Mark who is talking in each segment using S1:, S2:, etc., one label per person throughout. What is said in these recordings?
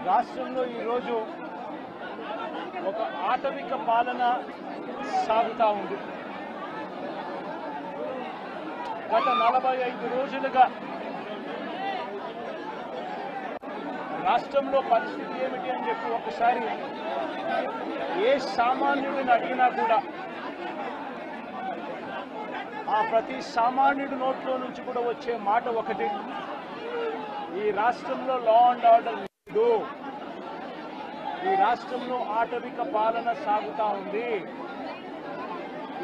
S1: రాష్ట్రంలో ఈరోజు ఒక ఆటవిక పాలన సాగుతా ఉంది. గత 45 రోజులుగా రాష్ట్రంలో పరిస్థితి ఏమిటి అని చెప్పి ఒకసారి ఏ సామాన్యుడిని అడిగినా కూడా ఆ ప్రతి సామాన్యుడి నోట్లో నుంచి కూడా వచ్చే మాట ఒకటి, ఈ రాష్ట్రంలో లా అండ్ ఆర్డర్ లేదు, ఈ రాష్ట్రంలో ఆటవిక పాలన సాగుతా ఉంది,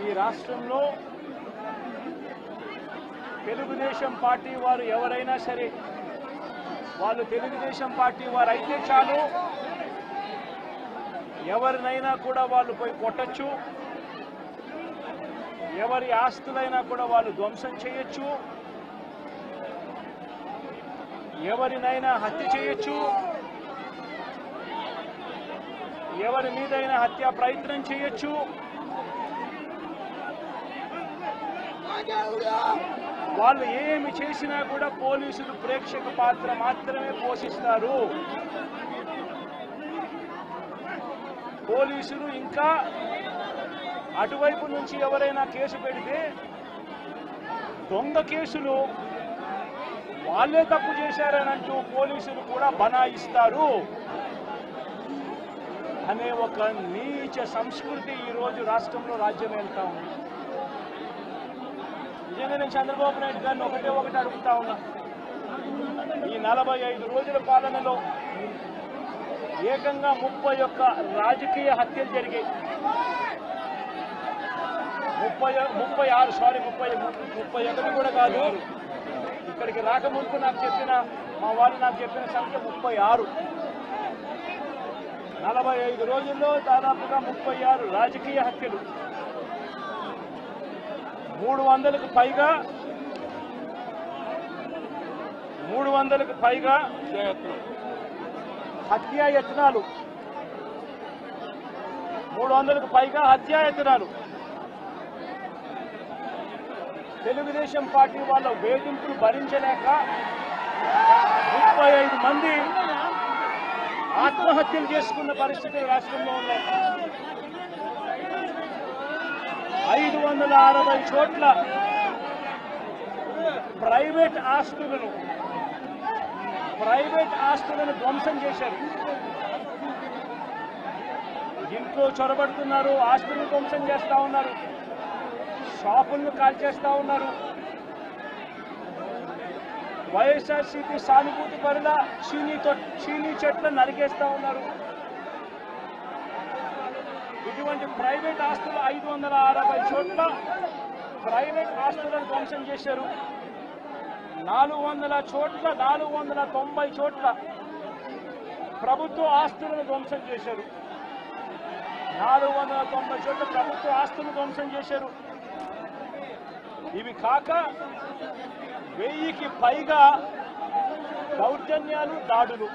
S1: ఈ రాష్ట్రంలో తెలుగుదేశం పార్టీ వారు ఎవరైనా సరే వాళ్ళు తెలుగుదేశం పార్టీ వారు అయితే చాలు, ఎవరినైనా కూడా వాళ్ళు పోయి కొట్టచ్చు, ఎవరి ఆస్తులైనా కూడా వాళ్ళు ధ్వంసం చేయొచ్చు, ఎవరినైనా హత్య చేయొచ్చు, ఎవరి మీదైనా హత్యా ప్రయత్నం చేయొచ్చు. వాళ్ళు ఏమి చేసినా కూడా పోలీసులు ప్రేక్షక పాత్ర మాత్రమే పోషిస్తారు. పోలీసులు ఇంకా అటువైపు నుంచి ఎవరైనా కేసు పెడితే దొంగ కేసులు వాళ్ళే తప్పు చేశారనంటూ పోలీసులు కూడా బనాయిస్తారు అనే ఒక నీచ సంస్కృతి ఈరోజు రాష్ట్రంలో రాజ్యం వెళ్తా ఉంది. నిజంగా నేను చంద్రబాబు నాయుడు గారిని ఒకటి అడుగుతా ఉన్నా, ఈ 45 రోజుల పాలనలో ఏకంగా 31 రాజకీయ హత్యలు జరిగాయి. 31 కూడా కాదు, ఇక్కడికి రాకముందు మా వాళ్ళు నాకు చెప్పిన సంఖ్య 36. 45 రోజుల్లో దాదాపుగా 36 రాజకీయ హత్యలు, 300కు పైగా హత్యాయత్నాలు, 300కు పైగా హత్యాయత్నాలు. తెలుగుదేశం పార్టీ వాళ్ళ వేధింపులు భరించలేక 35 మంది ఆత్మహత్యలు చేసుకున్న పరిస్థితులు రాష్ట్రంలో ఉన్నాయి. 560 చోట్ల ప్రైవేట్ ఆస్తులను ధ్వంసం చేశారు. ఇంట్లో చొరబడుతున్నారు, ఆస్తులను ధ్వంసం చేస్తా ఉన్నారు, షాపులను కాల్చేస్తా ఉన్నారు. వైఎస్ఆర్సీపీ సానుభూతి పరుల చీనీ చెట్లు నరికేస్తా ఉన్నారు. ఇటువంటి ప్రైవేట్ ఆస్తులు 560 చోట్ల ప్రైవేట్ ఆస్తులను ధ్వంసం చేశారు. 490 చోట్ల ప్రభుత్వ ఆస్తులను ధ్వంసం చేశారు. 490 చోట్ల ప్రభుత్వ ఆస్తులను ధ్వంసం చేశారు. ఇవి కాక 1000కి పైగా దౌర్జన్యాలు, దాడులు.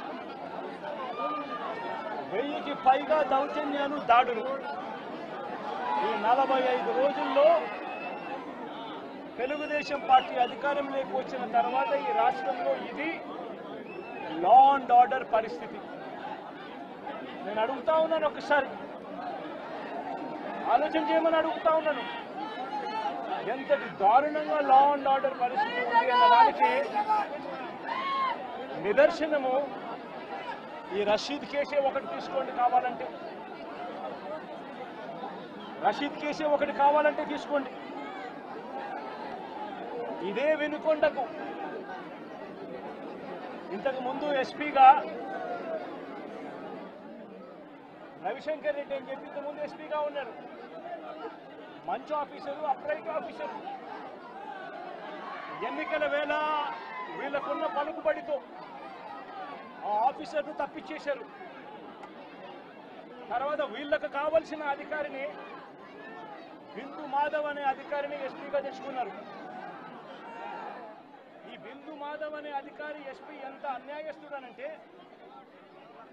S1: 1000కి పైగా దౌర్జన్యాలు, దాడులు. ఈ 45 రోజుల్లో తెలుగుదేశం పార్టీ అధికారంలోకి వచ్చిన తర్వాత ఈ రాష్ట్రంలో ఇది లా అండ్ ఆర్డర్ పరిస్థితి. నేను అడుగుతా ఉన్నాను, ఒకసారి ఆలోచన చేయమని అడుగుతా ఉన్నాను, ఎంతటి దారుణంగా లా అండ్ ఆర్డర్ పరిస్థితి ఉంది అన్నదానికి నిదర్శనము ఈ రషీద్ కేసే ఒకటి తీసుకోండి కావాలంటే, రషీద్ కేసే ఒకటి కావాలంటే తీసుకోండి. ఇదే వినుకొండకు ఇంతకు ముందు ఎస్పీగా రవిశంకర్ రెడ్డి అని చెప్పి ఇంతకుముందు ఎస్పీగా ఉన్నారు. మంచి ఆఫీసరు, అప్రైట్ ఆఫీసరు. ఎన్నికల వేళ వీళ్ళకున్న పలుకుబడితో ఆ ఆఫీసర్ను తప్పించేశారు. తర్వాత వీళ్ళకు కావలసిన అధికారిని, బిందు మాధవ్ అనే అధికారిని ఎస్పీగా తెచ్చుకున్నారు. ఈ బిందు మాధవ్ అనే అధికారి ఎస్పీ ఎంత అన్యాయస్తుడనంటే,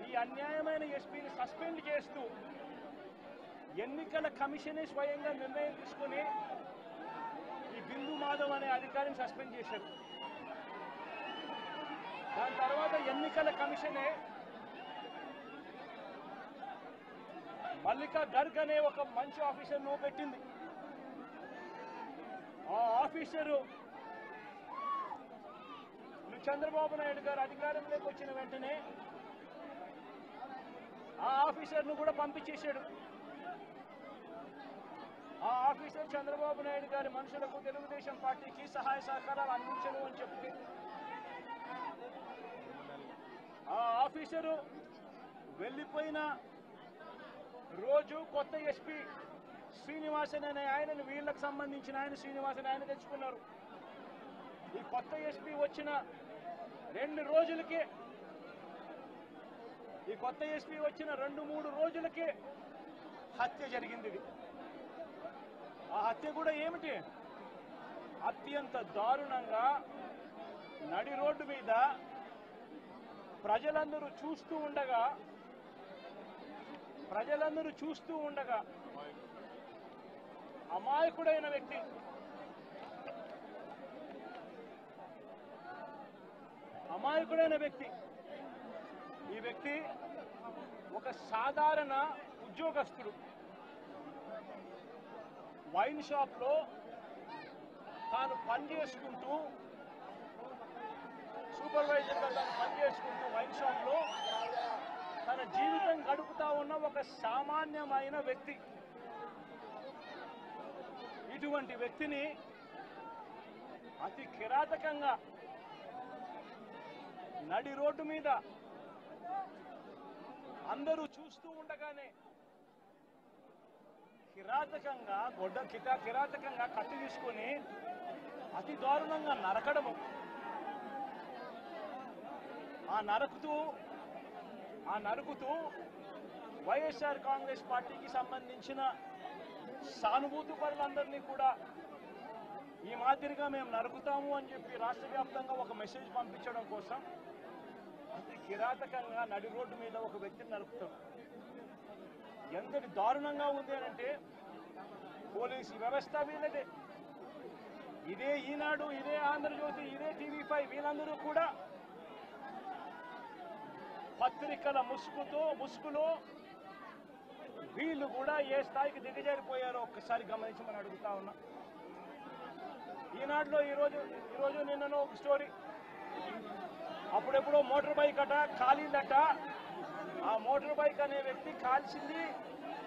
S1: ఈ అన్యాయమైన ఎస్పీని సస్పెండ్ చేస్తూ ఎన్నికల కమిషనే స్వయంగా నిర్ణయం తీసుకుని యాదవ్ అనే అధికారిని సస్పెండ్ చేశారు. దాని తర్వాత ఎన్నికల కమిషనే మల్లికా గర్గ్ అనే ఒక మంచి ఆఫీసర్ను పెట్టింది. ఆ ఆఫీసరు చంద్రబాబు నాయుడు గారు అధికారంలోకి వచ్చిన వెంటనే ఆ ఆఫీసర్ను కూడా పంపించేశాడు. ఆ ఆఫీసర్ చంద్రబాబు నాయుడు గారి మనుషులకు తెలుగుదేశం పార్టీకి సహాయ సహకారాలు అందించను అని చెప్తే ఆ ఆఫీసరు వెళ్ళిపోయిన రోజు కొత్త ఎస్పీ శ్రీనివాసన్ అనే ఆయనను వీళ్ళకు సంబంధించిన ఆయన శ్రీనివాసన్ ఆయన తెచ్చుకున్నారు. ఈ కొత్త ఎస్పీ వచ్చిన 2 రోజులకే ఈ కొత్త ఎస్పీ వచ్చిన 2-3 రోజులకే హత్య జరిగింది. ఆ హత్య కూడా ఏమిటి? అత్యంత దారుణంగా నడి రోడ్డు మీద ప్రజలందరూ చూస్తూ ఉండగా అమాయకుడైన వ్యక్తి ఈ వ్యక్తి ఒక సాధారణ ఉద్యోగస్తుడు. వైన్ షాప్లో తాను పనిచేసుకుంటూ సూపర్వైజర్గా తాను పనిచేసుకుంటూ వైన్ షాప్లో తన జీవితం గడుపుతా ఉన్న ఒక సామాన్యమైన వ్యక్తి. ఇటువంటి వ్యక్తిని అతి కిరాతకంగా నడి రోడ్డు మీద అందరూ చూస్తూ ఉండగానే కిరాతకంగా కత్తి తీసుకొని అతి దారుణంగా నరకడము. ఆ నరుకుతూ వైఎస్ఆర్ కాంగ్రెస్ పార్టీకి సంబంధించిన సానుభూతి పరులందరినీ కూడా ఈ మాదిరిగా మేము నరుకుతాము అని చెప్పి రాష్ట్ర వ్యాప్తంగా ఒక మెసేజ్ పంపించడం కోసం అతి కిరాతకంగా నడి రోడ్డు మీద ఒక వ్యక్తిని నరుకుతాం. ఎంతటి దారుణంగా ఉంది అనంటే పోలీసు వ్యవస్థ వీళ్ళదే. ఇదే ఈనాడు, ఇదే ఆంధ్రజ్యోతి, ఇదే TV5 వీళ్ళందరూ కూడా పత్రికల ముసుగులో వీళ్ళు కూడా ఏ స్థాయికి దిగజారిపోయారో ఒక్కసారి గమనించమని అడుగుతా ఉన్నా. ఈనాడులో ఈరోజు నిన్ననో ఒక స్టోరీ. అప్పుడెప్పుడో మోటార్ బైక్ కాలిందట. ఆ మోటార్ బైక్ అనే వ్యక్తి కాల్చింది.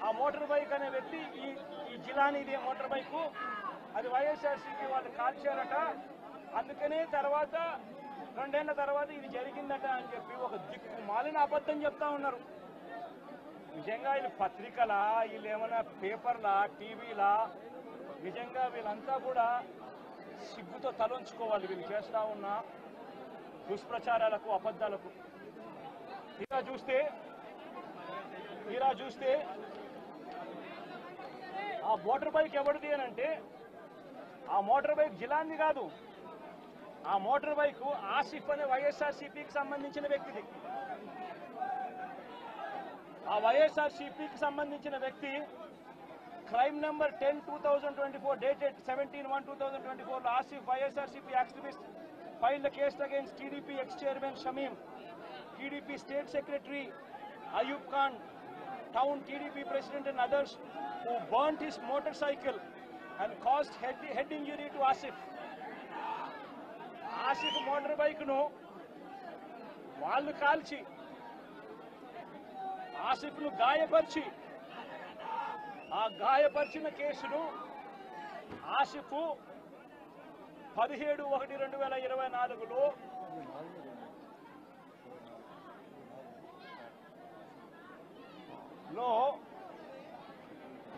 S1: ఆ మోటార్ బైక్ అనే వ్యక్తి ఈ జిలానీదే మోటార్ బైకు, అది వైఎస్ఆర్సీపీ వాళ్ళు కాల్చారట. అందుకనే 2 ఏళ్ల తర్వాత ఇది జరిగిందట అని చెప్పి ఒక దిక్కుమాలిన అబద్ధం చెప్తా ఉన్నారు. నిజంగా వీళ్ళు పత్రికలా, వీళ్ళు ఏమైనా పేపర్లా, టీవీలా? నిజంగా వీళ్ళంతా కూడా సిగ్గుతో తలొంచుకోవాలి వీళ్ళు చేస్తా ఉన్న దుష్ప్రచారాలకు, అబద్ధాలకు. తీరా చూస్తే ఆ మోటార్ బైక్ ఎవరిది అనంటే ఆ మోటార్ బైక్ జిలాంది కాదు. ఆ మోటార్ బైక్ ఆసిఫ్ అనే వైఎస్ఆర్సీపీకి సంబంధించిన వ్యక్తిది. ఆ వైఎస్ఆర్సీపీకి సంబంధించిన వ్యక్తి crime number 10/2024 dated 17/1/2024 Asif YSRCP activist filed a case against TDP ex-chairman Shamim, TDP state secretary Ayub Khan, town TDP president and others who burnt his motorcycle and caused head injury to Asif. Asif motorbike nu వాళ్ళు కాల్చి ఆసిఫ్ను గాయపరిచి ఆ గాయపరిచిన కేసును Asif 17/1/2024లో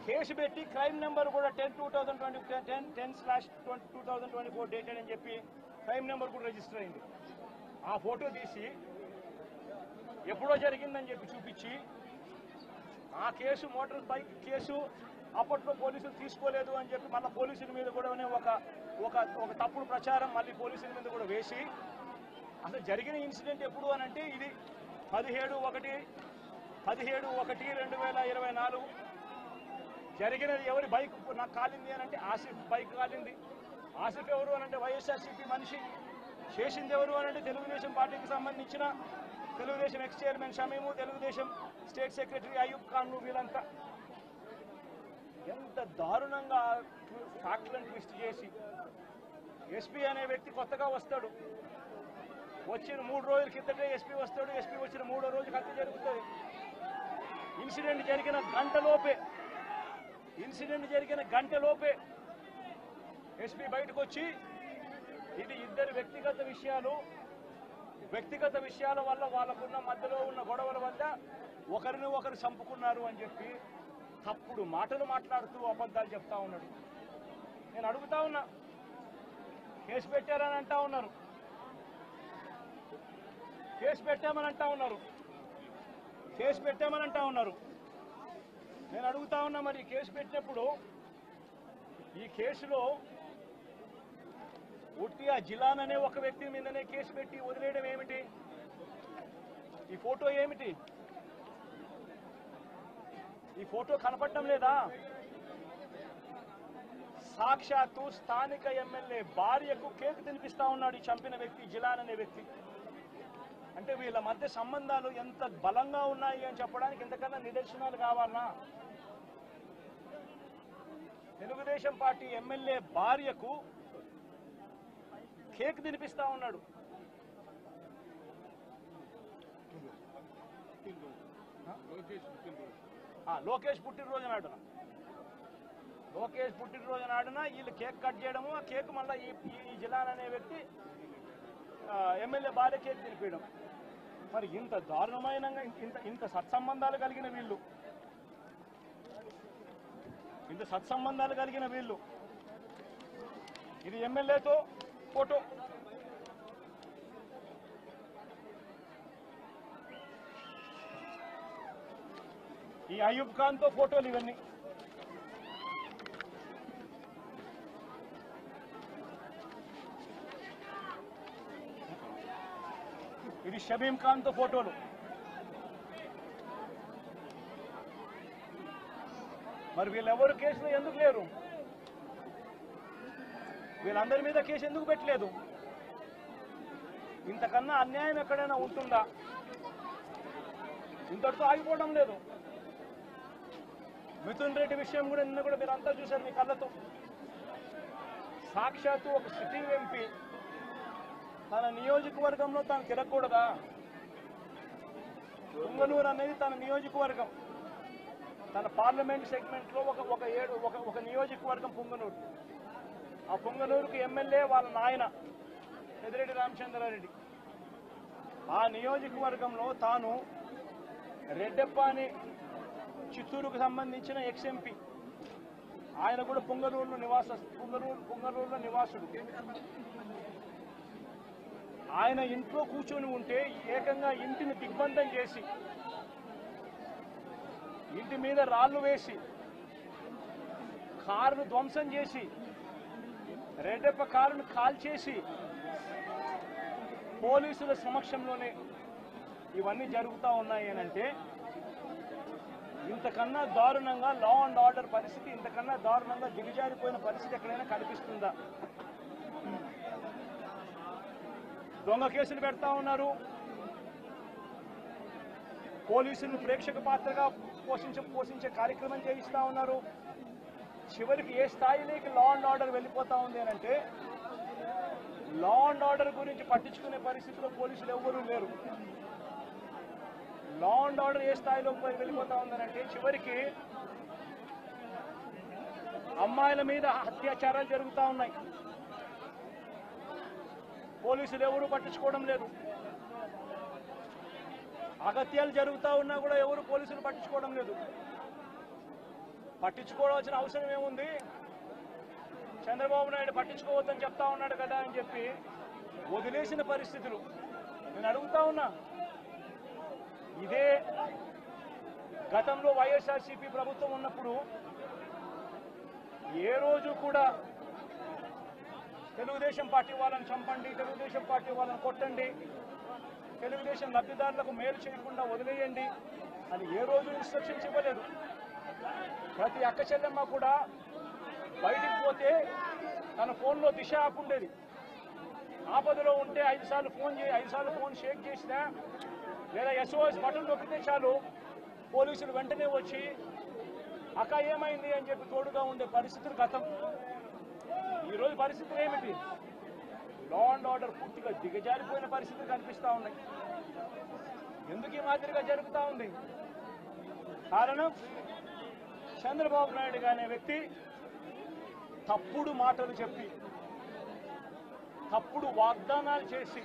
S1: case పెట్టి crime number కూడా 10/2024 dated అని చెప్పి crime number కూడా register అయింది. ఆ ఫోటో తీసి ఎప్పుడో జరిగిందని చెప్పి చూపించి ఆ కేసు మోటార్ బైక్ కేసు అప్పట్లో పోలీసులు తీసుకోలేదు అని చెప్పి మళ్ళీ పోలీసుల మీద కూడా ఒక తప్పుడు ప్రచారం మళ్ళీ పోలీసుల మీద కూడా వేసి అసలు జరిగిన ఇన్సిడెంట్ ఎప్పుడు అని అంటే ఇది 17/1/2024 జరిగినది. ఎవరి బైక్ నాకు కాలింది అని అంటే ఆసిఫ్ బైక్ కాలింది. ఆసిఫ్ ఎవరు అనంటే వైఎస్ఆర్సీపీ మనిషి, చేసింది ఎవరు అనంటే తెలుగుదేశం పార్టీకి సంబంధించిన Telugu Desam X chairman Shamim, Telugu Desam state secretary Ayub Khan, వీళ్ళంతా ఎంత దారుణంగా ఫ్యాక్ట్లను ట్విస్ట్ చేసి ఎస్పీ అనే వ్యక్తి కొత్తగా వస్తాడు, వచ్చిన 3 రోజుల కిందటే ఎస్పీ వస్తాడు, ఎస్పీ వచ్చిన 3వ రోజుకి హత్య జరుగుతుంది. ఇన్సిడెంట్ జరిగిన గంటలోపే ఎస్పీ బయటకు వచ్చి ఇది ఇద్దరు వ్యక్తిగత విషయాల వల్ల వాళ్ళకున్న మధ్యలో ఉన్న గొడవల వల్ల ఒకరిని ఒకరు చంపుకున్నారు అని చెప్పి తప్పుడు మాటలు మాట్లాడుతూ అబద్ధాలు చెప్తా ఉన్నాడు. నేను అడుగుతా ఉన్నా, కేసు పెట్టారని అంటా ఉన్నారు, కేసు పెట్టామని అంటా ఉన్నారు. నేను అడుగుతా ఉన్నా, మరి కేసు పెట్టినప్పుడు ఈ కేసులో ఉట్టి ఆ జిలాన్ అనే ఒక వ్యక్తి మీదనే కేసు పెట్టి వదిలేయడం ఏమిటి? ఈ ఫోటో ఏమిటి? ఈ ఫోటో కనపడటం లేదా? సాక్షాత్తు స్థానిక ఎమ్మెల్యే భార్యకు కేక్ తినిపిస్తా ఉన్నాడు ఈ చంపిన వ్యక్తి, జిలాన్ అనే వ్యక్తి. అంటే వీళ్ళ మధ్య సంబంధాలు ఎంత బలంగా ఉన్నాయి అని చెప్పడానికి ఇంతకన్నా నిదర్శనాలు కావాలనా? తెలుగుదేశం పార్టీ ఎమ్మెల్యే భార్యకు కేక్ తినిపిస్తా ఉన్నాడు. లోకేష్ పుట్టినరోజు నాడున వీళ్ళు కేక్ కట్ చేయడము, ఆ కేక్ మళ్ళీ ఈ జిలాన్ అనే వ్యక్తి ఎమ్మెల్యే భార్య కేక్ తినిపించడం. మరి ఇంత దారుణమైన ఇంత సత్సంబంధాలు కలిగిన వీళ్ళు, ఇది ఎమ్మెల్యేతో ఫోటో, ఈ అయూబ్ ఖాన్ తో ఫోటోలు, ఇవన్నీ ఇది షమీం ఖాన్ తో ఫోటోలు. మరి వీళ్ళెవరు కేసులో ఎందుకు లేరు? వీళ్ళందరి మీద కేసు ఎందుకు పెట్టలేదు? ఇంతకన్నా అన్యాయం ఎక్కడైనా ఉంటుందా? ఇంతటితో ఆగిపోవడం లేదు. మిథున్ రెడ్డి విషయం కూడా నిన్న కూడా మీరు అంతా చూశారు మీ కళ్ళతో. సాక్షాత్తు ఒక సిట్టింగ్ ఎంపీ తన నియోజకవర్గంలో తాను తిరగకూడదా? పుంగనూరు అనేది తన నియోజకవర్గం, తన పార్లమెంట్ సెగ్మెంట్లో ఒక నియోజకవర్గం పుంగనూరు. ఆ పుంగనూరుకు ఎమ్మెల్యే వాళ్ళ నాయన పెద్దిరెడ్డి రామచంద్రారెడ్డి. ఆ నియోజకవర్గంలో తాను రెడ్డెప్పని చిత్తూరుకు సంబంధించిన ఎక్స్ ఎంపీ, ఆయన కూడా పుంగనూరులో నివాసుడు. ఆయన ఇంట్లో కూర్చొని ఉంటే ఏకంగా ఇంటిని దిగ్బంధం చేసి, ఇంటి మీద రాళ్లు వేసి, కారును ధ్వంసం చేసి, రెడ్డెప్ప కారును కాల్చేసి, పోలీసుల సమక్షంలోనే ఇవన్నీ జరుగుతూ ఉన్నాయి అనంటే ఇంతకన్నా దారుణంగా లా అండ్ ఆర్డర్ పరిస్థితి, ఇంతకన్నా దారుణంగా దిగజారిపోయిన పరిస్థితి ఎక్కడైనా కనిపిస్తుందా? దొంగ కేసులు పెడతా ఉన్నారు, పోలీసులను ప్రేక్షక పాత్రగా పోషించే కార్యక్రమం చేయిస్తా ఉన్నారు. చివరికి ఏ స్థాయిలోకి లా అండ్ ఆర్డర్ వెళ్ళిపోతా ఉంది అనంటే లా అండ్ ఆర్డర్ గురించి పట్టించుకునే పరిస్థితిలో పోలీసులు ఎవ్వరూ లేరు. లా అండ్ ఆర్డర్ ఏ స్థాయిలో వెళ్ళిపోతా ఉందనంటే చివరికి అమ్మాయిల మీద అత్యాచారాలు జరుగుతూ ఉన్నాయి, పోలీసులు ఎవరు పట్టించుకోవడం లేదు. అగత్యాలు జరుగుతూ ఉన్నా కూడా ఎవరు పోలీసులు పట్టించుకోవడం లేదు. పట్టించుకోవాల్సిన అవసరం ఏముంది? చంద్రబాబు నాయుడు పట్టించుకోవద్దని చెప్తా ఉన్నాడు కదా అని చెప్పి వదిలేసిన పరిస్థితులు. నేను అడుగుతా ఉన్నా, ఇదే గతంలో వైఎస్ఆర్సీపీ ప్రభుత్వం ఉన్నప్పుడు ఏ రోజు కూడా తెలుగుదేశం పార్టీ వాళ్ళని చంపండి, తెలుగుదేశం పార్టీ వాళ్ళని కొట్టండి, తెలుగుదేశం లబ్ధిదారులకు మేలు చేయకుండా వదిలేయండి అని ఏ రోజు ఇన్స్ట్రక్షన్స్ ఇవ్వలేదు. ప్రతి అక్క చెల్లెమ్మ కూడా బయటికి పోతే తన ఫోన్లో దిశ యాప్ ఉండేది. ఆపదలో ఉంటే 5 సార్లు ఫోన్ షేక్ చేసినా లేదా SOS బటన్ నొక్కితే చాలు పోలీసులు వెంటనే వచ్చి అక్క ఏమైంది అని చెప్పి తోడుగా ఉండే పరిస్థితులు గతం. ఈరోజు పరిస్థితులు ఏమిటి? లా అండ్ ఆర్డర్ పూర్తిగా దిగజారిపోయిన పరిస్థితులు కనిపిస్తూ ఉన్నాయి. ఎందుకు ఈ మాదిరిగా జరుగుతూ ఉంది? కారణం చంద్రబాబు నాయుడు అనే వ్యక్తి తప్పుడు మాటలు చెప్పి, తప్పుడు వాగ్దానాలు చేసి,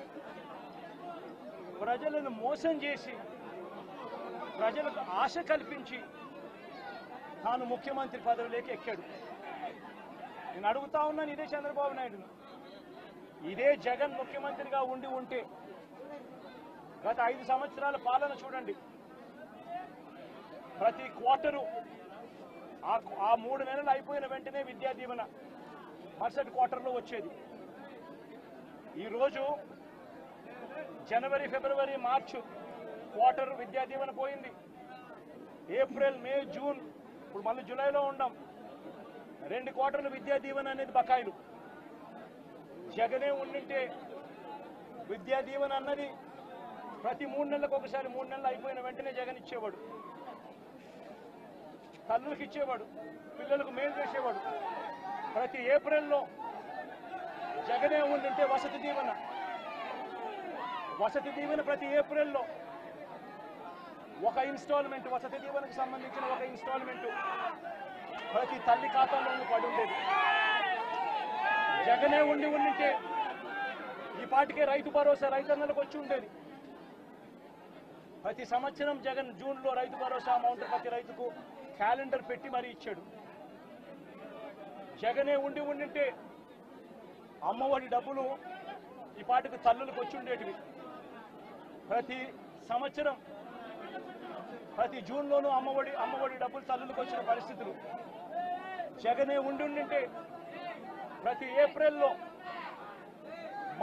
S1: ప్రజలను మోసం చేసి, ప్రజలకు ఆశ కల్పించి తాను ముఖ్యమంత్రి పదవిలోకి ఎక్కాడు. నేను అడుగుతా ఉన్నాను ఇదే చంద్రబాబు నాయుడును, ఇదే జగన్ ముఖ్యమంత్రిగా ఉంటే గత 5 సంవత్సరాల పాలన చూడండి. ప్రతి క్వార్టరు ఆ 3 నెలలు అయిపోయిన వెంటనే విద్యా దీవెన మరుసటి క్వార్టర్లో వచ్చేది. ఈరోజు జనవరి, ఫిబ్రవరి, మార్చి క్వార్టర్ విద్యా దీవెన పోయింది. ఏప్రిల్, మే, జూన్, ఇప్పుడు మళ్ళీ జూలైలో ఉండాం. 2 క్వార్టర్లు విద్యా దీవెన అనేది బకాయిలు. జగనే ఉండింటే విద్యా దీవెన అన్నది ప్రతి 3 నెలలకు ఒకసారి, 3 నెలలు అయిపోయిన వెంటనే జగన్ ఇచ్చేవాడు. తల్లులకు ఇచ్చేవాడు, పిల్లలకు మేలు చేసేవాడు. ప్రతి ఏప్రిల్లో జగనే ఉండింటే వసతి దీవెన ప్రతి ఏప్రిల్లో ఒక ఇన్స్టాల్మెంట్, వసతి దీవెనకు సంబంధించిన ఒక ఇన్స్టాల్మెంట్ ప్రతి తల్లి ఖాతాలోనూ పడి ఉండేది. జగనే ఉండింటే ఈ పాటికే రైతు భరోసా రైతన్నలకు వచ్చి ఉండేది. ప్రతి సంవత్సరం జగన్ జూన్లో రైతు భరోసా అమౌంట్ ప్రతి రైతుకు క్యాలెండర్ పెట్టి మరీ ఇచ్చాడు. జగనే ఉండింటే అమ్మఒడి డబ్బులు ఈ పాటికి తల్లులకు వచ్చి ఉండేటివి. ప్రతి సంవత్సరం ప్రతి జూన్లోనూ అమ్మఒడి డబ్బులు తల్లులకు వచ్చిన పరిస్థితులు. జగనే ఉండింటే ప్రతి ఏప్రిల్లో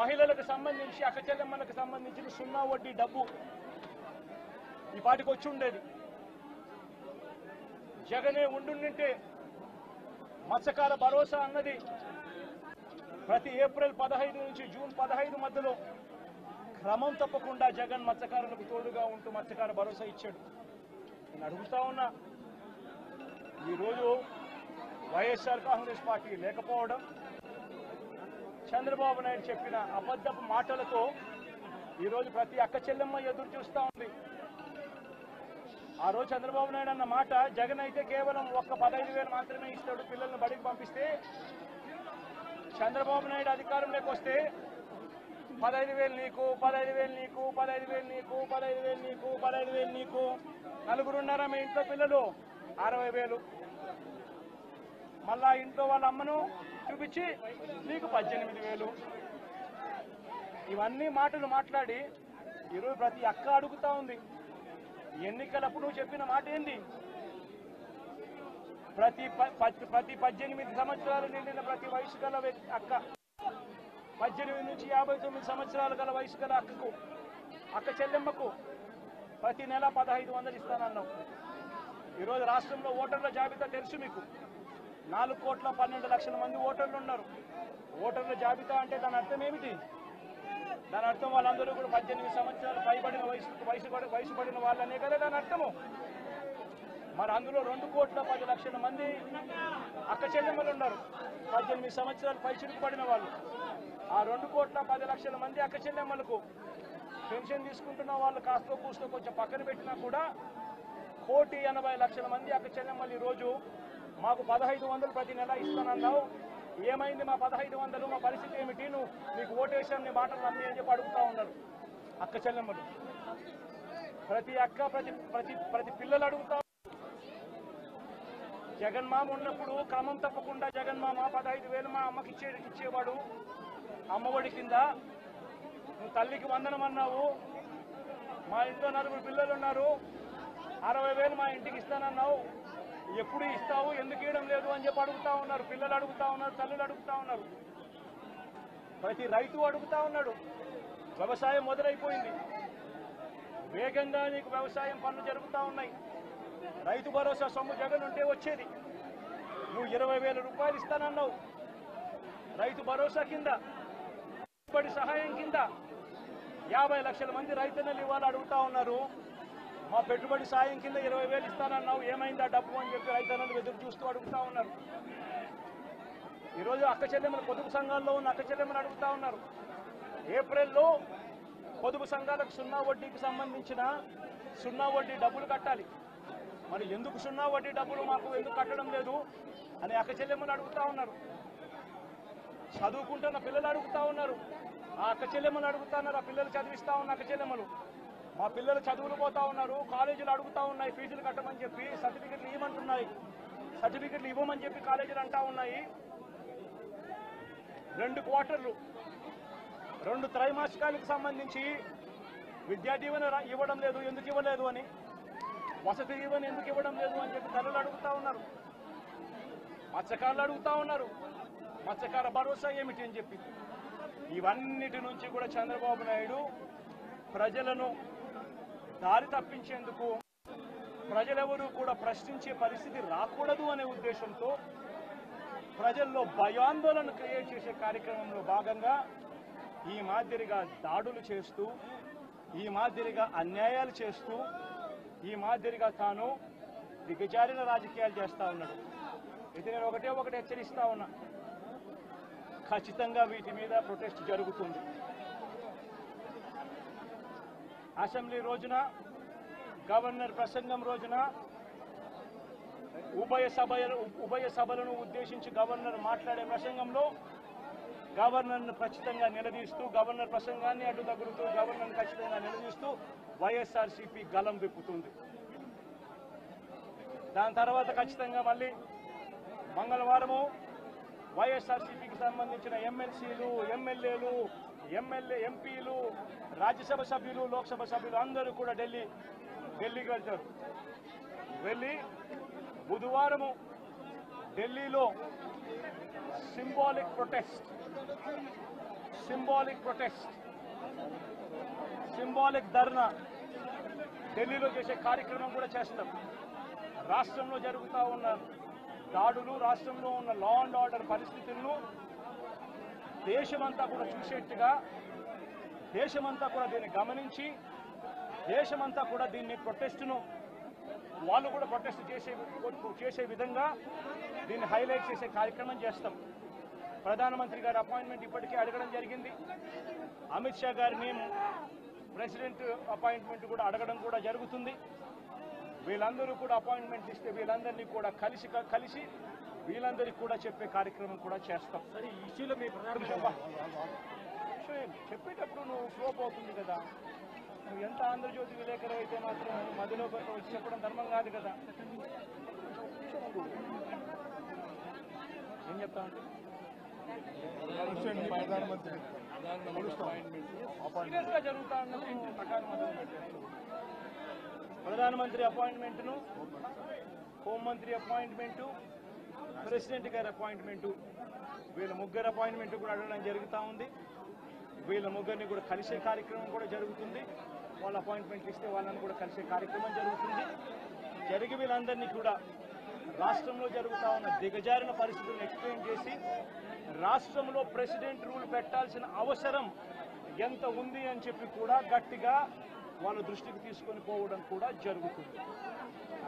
S1: మహిళలకు సంబంధించి, అక్క చెల్లెమ్మలకు సంబంధించిన 0 వడ్డీ డబ్బు ఈ పాటికి వచ్చి ఉండేది. జగనే ఉండింటే మత్స్యకార భరోసా అన్నది ప్రతి ఏప్రిల్ 15 నుంచి జూన్ 15 మధ్యలో క్రమం తప్పకుండా జగన్ మత్స్యకారులకు తోడుగా ఉంటూ మత్స్యకార భరోసా ఇచ్చాడు. నేను అడుగుతా ఉన్నా, ఈరోజు వైఎస్ఆర్ కాంగ్రెస్ పార్టీ లేకపోవడం, చంద్రబాబు నాయుడు చెప్పిన అబద్ధపు మాటలతో ఈరోజు ప్రతి అక్క చెల్లెమ్మ ఎదురు చూస్తూ ఉంది. ఆ రోజు చంద్రబాబు నాయుడు అన్న మాట, జగన్ అయితే కేవలం 15,000 మాత్రమే ఇస్తాడు పిల్లల్ని బడికి పంపిస్తే, చంద్రబాబు నాయుడు అధికారంలోకి వస్తే 15,000 నీకు, 15,000 నీకు, 15,000 నీకు, 15,000 నీకు, 15,000 నీకు, నలుగురున్నారా మీ ఇంట్లో పిల్లలు 60,000, మళ్ళా ఇంట్లో వాళ్ళ అమ్మను చూపించి నీకు 18,000. ఇవన్నీ మాటలు మాట్లాడి ఈరోజు ప్రతి అక్క అడుగుతా ఉంది, ఎన్నికలప్పుడు నువ్వు చెప్పిన మాట ఏంది? ప్రతి 18 సంవత్సరాలు నిండిన ప్రతి వయసు గల అక్క, 18 నుంచి 59 సంవత్సరాలు గల వయసు గల అక్క చెల్లెమ్మకు ప్రతి నెల 1,500 ఇస్తానన్నావు. ఈరోజు రాష్ట్రంలో ఓటర్ల జాబితా తెలుసు మీకు. 4,12,00,000 మంది ఓటర్లు ఉన్నారు. ఓటర్ల జాబితా అంటే దాని అర్థం ఏమిటి? దాని అర్థం వాళ్ళందరూ కూడా 18 సంవత్సరాలు పైబడిన వయసు పడిన వాళ్ళనే కదా దాని అర్థము. మరి అందులో 2,10,00,000 మంది అక్క చెల్లెమ్మలు ఉన్నారు, 18 సంవత్సరాలు పైచిలుకు పడిన వాళ్ళు. ఆ 2,10,00,000 మంది అక్క చెల్లెమ్మలకు పెన్షన్ తీసుకుంటున్న వాళ్ళు కాస్తో కూస్తో కొంచెం పక్కన పెట్టినా కూడా 1,80,00,000 మంది అక్క చెల్లెమ్మలు ఈరోజు మాకు 1,500 ప్రతి నెల ఇస్తానన్నావు, ఏమైంది మా 1,500, మా పరిస్థితి ఏమిటి, నీకు ఓటేషన్ నీ మాటలు నమ్మి అని చెప్పి అడుగుతా ఉన్నారు అక్క చెల్లెమ్మలు. ప్రతి అక్క ప్రతి పిల్లలు అడుగుతా. జగన్మామ ఉన్నప్పుడు క్రమం తప్పకుండా జగన్మామ 15,000 మా అమ్మకి ఇచ్చేవాడు అమ్మఒడి కింద. నువ్వు తల్లికి వందనం అన్నావు, మా ఇంట్లో 4 పిల్లలు ఉన్నారు, 60,000 మా ఇంటికి ఇస్తానన్నావు, ఎప్పుడు ఇస్తావు, ఎందుకు ఇవ్వడం లేదు అని చెప్పి అడుగుతా ఉన్నారు. పిల్లలు అడుగుతా ఉన్నారు, తల్లులు అడుగుతా ఉన్నారు, ప్రతి రైతు అడుగుతా ఉన్నాడు. వ్యవసాయం మొదలైపోయింది, వేగంగా నీకు వ్యవసాయం పనులు జరుగుతూ ఉన్నాయి. రైతు భరోసా సొమ్ము జగన్ ఉంటే వచ్చేది. నువ్వు 20,000 రూపాయలు ఇస్తానన్నావు, రైతు భరోసా కింద, పెట్టుబడి సహాయం కింద 50 లక్షల మంది రైతన్నలు ఇవాళ అడుగుతా ఉన్నారు. మా పెట్టుబడి సాయం కింద 20,000 ఇస్తానన్నావు, ఏమైందా డబ్బు అని చెప్పి రైతన్నలు ఎదురు చూస్తూ అడుగుతా ఉన్నారు. ఈరోజు అక్క చెల్లెమ్మలు పొదుపు సంఘాల్లో ఉన్న అక్క చెల్లెమ్మలు అడుగుతా ఉన్నారు. ఏప్రిల్లో పొదుపు సంఘాలకు 0 వడ్డీకి సంబంధించిన 0 వడ్డీ డబ్బులు కట్టాలి. మరి ఎందుకు 0 వడ్డీ డబ్బులు మాకు ఎందుకు కట్టడం లేదు అని అక్క చెల్లెమ్మలు అడుగుతా ఉన్నారు. చదువుకుంటున్న పిల్లలు అడుగుతా ఉన్నారు. ఆ అక్క చెల్లెమ్మలు అడుగుతా ఉన్నారు. ఆ పిల్లలు చదివిస్తా ఉన్న అక్క చెల్లెమ్మలు, మా పిల్లలు చదువులు పోతా ఉన్నారు, కాలేజీలు అడుగుతా ఉన్నాయి ఫీజులు కట్టమని చెప్పి, సర్టిఫికెట్లు ఇవ్వమంటున్నాయి, సర్టిఫికెట్లు ఇవ్వమని చెప్పి కాలేజీలు అంటా ఉన్నాయి. 2 క్వార్టర్లు 2 త్రైమాసికాలకు సంబంధించి విద్యా దీవెన ఇవ్వడం లేదు, ఎందుకు ఇవ్వలేదు అని, వసతి దీవెన ఎందుకు ఇవ్వడం లేదు అని చెప్పి తల్లులు అడుగుతా ఉన్నారు. మత్స్యకారులు అడుగుతా ఉన్నారు, మత్స్యకార భరోసా ఏమిటి అని చెప్పి. ఇవన్నిటి నుంచి కూడా చంద్రబాబు నాయుడు ప్రజలను దారి తప్పించేందుకు, ప్రజలెవరూ కూడా ప్రశ్నించే పరిస్థితి రాకూడదు అనే ఉద్దేశంతో ప్రజల్లో భయాందోళన క్రియేట్ చేసే కార్యక్రమంలో భాగంగా ఈ మాదిరిగా దాడులు చేస్తూ, ఈ మాదిరిగా అన్యాయాలు చేస్తూ, ఈ మాదిరిగా తాను దిగజారిన రాజకీయాలు చేస్తా ఉన్నాడు. ఇది నేను ఒకటే హెచ్చరిస్తా ఉన్నా, ఖచ్చితంగా వీటి మీద ప్రొటెస్ట్ జరుగుతుంది. అసెంబ్లీ రోజున, గవర్నర్ ప్రసంగం రోజున ఉభయ సభలను ఉద్దేశించి గవర్నర్ మాట్లాడే ప్రసంగంలో గవర్నర్ను ఖచ్చితంగా నిలదీస్తూ, గవర్నర్ ప్రసంగాన్ని అడ్డుతగులుతూ, గవర్నర్ను ఖచ్చితంగా నిలదీస్తూ వైఎస్ఆర్సీపీ గలం విప్పుతుంది. దాని తర్వాత ఖచ్చితంగా మళ్ళీ మంగళవారము వైఎస్ఆర్సీపీకి సంబంధించిన ఎమ్మెల్సీలు, ఎమ్మెల్యేలు, ఎంపీలు, రాజ్యసభ సభ్యులు, లోక్సభ సభ్యులు అందరూ కూడా ఢిల్లీకి వెళ్తారు. వెళ్ళి బుధవారము ఢిల్లీలో సింబాలిక్ ధర్నా ఢిల్లీలో చేసే కార్యక్రమం కూడా చేస్తాం. రాష్ట్రంలో జరుగుతూ ఉన్న దాడులు, రాష్ట్రంలో ఉన్న లా అండ్ ఆర్డర్ పరిస్థితులను దేశమంతా కూడా చూసేట్టుగా, దేశమంతా కూడా దీన్ని గమనించి, దేశమంతా కూడా దీన్ని ప్రొటెస్ట్ను వాళ్ళు కూడా ప్రొటెస్ట్ చేసే విధంగా దీన్ని హైలైట్ చేసే కార్యక్రమం చేస్తాం. ప్రధానమంత్రి గారి అపాయింట్మెంట్ ఇప్పటికే అడగడం జరిగింది. అమిత్ షా గారిని ప్రెసిడెంట్ అపాయింట్మెంట్ కూడా అడగడం కూడా జరుగుతుంది. వీళ్ళందరూ కూడా అపాయింట్మెంట్ ఇస్తే వీళ్ళందరినీ కూడా కలిసి వీళ్ళందరికీ కూడా చెప్పే కార్యక్రమం కూడా చేస్తాం.
S2: సరే, ఈ ఇష్యూలో మీ
S1: చెప్పేటప్పుడు నువ్వు ఫ్లోప్ అవుతుంది కదా. నువ్వు ఎంత ఆంధ్రజ్యోతి విలేకరు అయితే మాత్రం మధ్యలో వచ్చి చెప్పడం ధర్మం కాదు కదా. ఏం చెప్తా ఉంటే సీరియస్ గా జరుగుతా ఉన్నది ప్రకారం ప్రధానమంత్రి అపాయింట్మెంట్ను, హోంమంత్రి అపాయింట్మెంటు, ప్రెసిడెంట్ గారి అపాయింట్మెంటు, వీళ్ళ ముగ్గురు అపాయింట్మెంట్ కూడా అడగడం జరుగుతూ ఉంది. వీళ్ళ ముగ్గురిని కూడా కలిసే కార్యక్రమం కూడా జరుగుతుంది. వాళ్ళ అపాయింట్మెంట్లు ఇస్తే వాళ్ళని కూడా కలిసే కార్యక్రమం జరుగుతుంది. జరిగి వీళ్ళందరినీ కూడా రాష్ట్రంలో జరుగుతూ ఉన్న దిగజారిన పరిస్థితులను ఎక్స్ప్లెయిన్ చేసి, రాష్ట్రంలో ప్రెసిడెంట్ రూల్ పెట్టాల్సిన అవసరం ఎంత ఉంది అని చెప్పి కూడా గట్టిగా వాళ్ళ దృష్టికి తీసుకొని పోవడం కూడా జరుగుతుంది.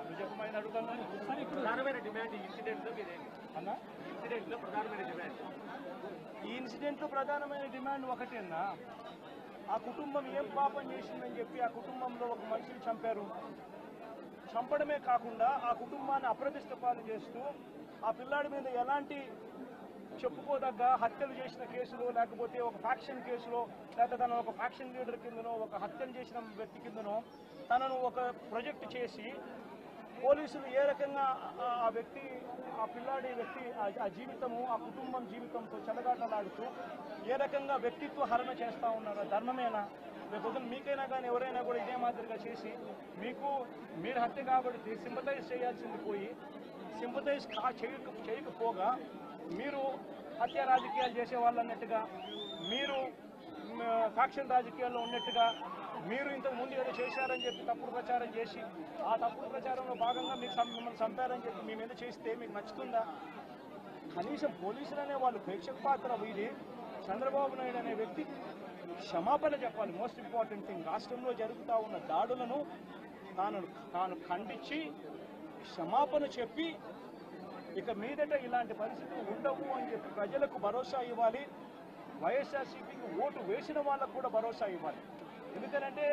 S1: నిజమైన అడుగుతున్నాను.
S2: ప్రధానమైన డిమాండ్ ఈ ఇన్సిడెంట్లో మీదేంటి
S1: అన్న?
S2: ఇన్సిడెంట్లో ప్రధానమైన డిమాండ్
S1: ఈ ఇన్సిడెంట్లో ప్రధానమైన డిమాండ్ ఒకటేనా, ఆ కుటుంబం ఏం పాపం చేసిందని చెప్పి ఆ కుటుంబంలో ఒక మనిషిని చంపారు. చంపడమే కాకుండా ఆ కుటుంబాన్ని అప్రతిష్ట పాలు చేస్తూ, ఆ పిల్లాడి మీద ఎలాంటి చెప్పుకోదగ్గ హత్యలు చేసిన కేసులో, లేకపోతే ఒక ఫ్యాక్షన్ కేసులో, లేకపోతే తను ఒక ఫ్యాక్షన్ లీడర్ కిందనో, ఒక హత్యలు చేసిన వ్యక్తి కిందనో తనను ఒక ప్రొజెక్ట్ చేసి పోలీసులు ఏ రకంగా ఆ వ్యక్తి, ఆ పిల్లాడి వ్యక్తి ఆ జీవితము, ఆ కుటుంబం జీవితంతో చెలగాటలాడుతూ ఏ రకంగా వ్యక్తిత్వ హరణ చేస్తూ ఉన్నారు. ధర్మమేనా? రేపు మీకైనా కానీ ఎవరైనా కూడా ఇదే మాదిరిగా చేసి మీరు హత్య కాబట్టి సింపతైజ్ చేయాల్సింది పోయి సింపతైజ్ చేయకపోగా మీరు హత్య రాజకీయాలు చేసే వాళ్ళు అన్నట్టుగా, మీరు ఫ్యాక్షన్ రాజకీయాల్లో ఉన్నట్టుగా, మీరు ఇంతకు ముందు ఏదో చేశారని చెప్పి తప్పుడు ప్రచారం చేసి, ఆ తప్పుడు ప్రచారంలో భాగంగా మిమ్మల్ని చంపారని చెప్పి మీ మీద చేస్తే మీకు నచ్చుతుందా? కనీసం పోలీసులు అనే వాళ్ళు ప్రేక్షక పాత్ర వీడి చంద్రబాబు నాయుడు అనే వ్యక్తి క్షమాపణ చెప్పాలి. మోస్ట్ ఇంపార్టెంట్ థింగ్, రాష్ట్రంలో జరుగుతూ ఉన్న దాడులను తాను ఖండించి క్షమాపణ చెప్పి ఇక మీదట ఇలాంటి పరిస్థితులు ఉండవు అని చెప్పి ప్రజలకు భరోసా ఇవ్వాలి. వైఎస్ఆర్సీపీకి ఓటు వేసిన వాళ్ళకు కూడా భరోసా ఇవ్వాలి. ఎందుకనంటే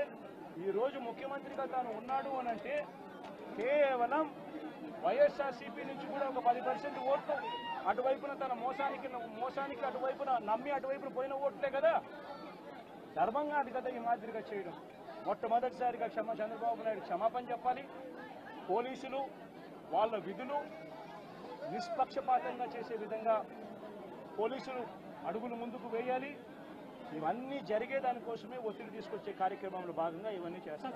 S1: ఈరోజు ముఖ్యమంత్రిగా తాను ఉన్నాడు అని అంటే కేవలం వైఎస్ఆర్సీపీ నుంచి కూడా ఒక 10% ఓట్లు అటువైపున తన మోసానికి అటువైపున నమ్మి అటువైపున పోయిన ఓట్లే కదా. ధర్మంగా అది కదా ఈ మాదిరిగా చేయడం. మొట్టమొదటిసారిగా చంద్రబాబు నాయుడు క్షమాపణ చెప్పాలి. పోలీసులు వాళ్ళ విధులు నిష్పక్షపాతంగా చేసే విధంగా పోలీసులు అడుగులు ముందుకు వేయాలి. ఇవన్నీ జరిగే దానికోసమే ఒత్తిడి తీసుకొచ్చే కార్యక్రమంలో భాగంగా ఇవన్నీ చేస్తారు.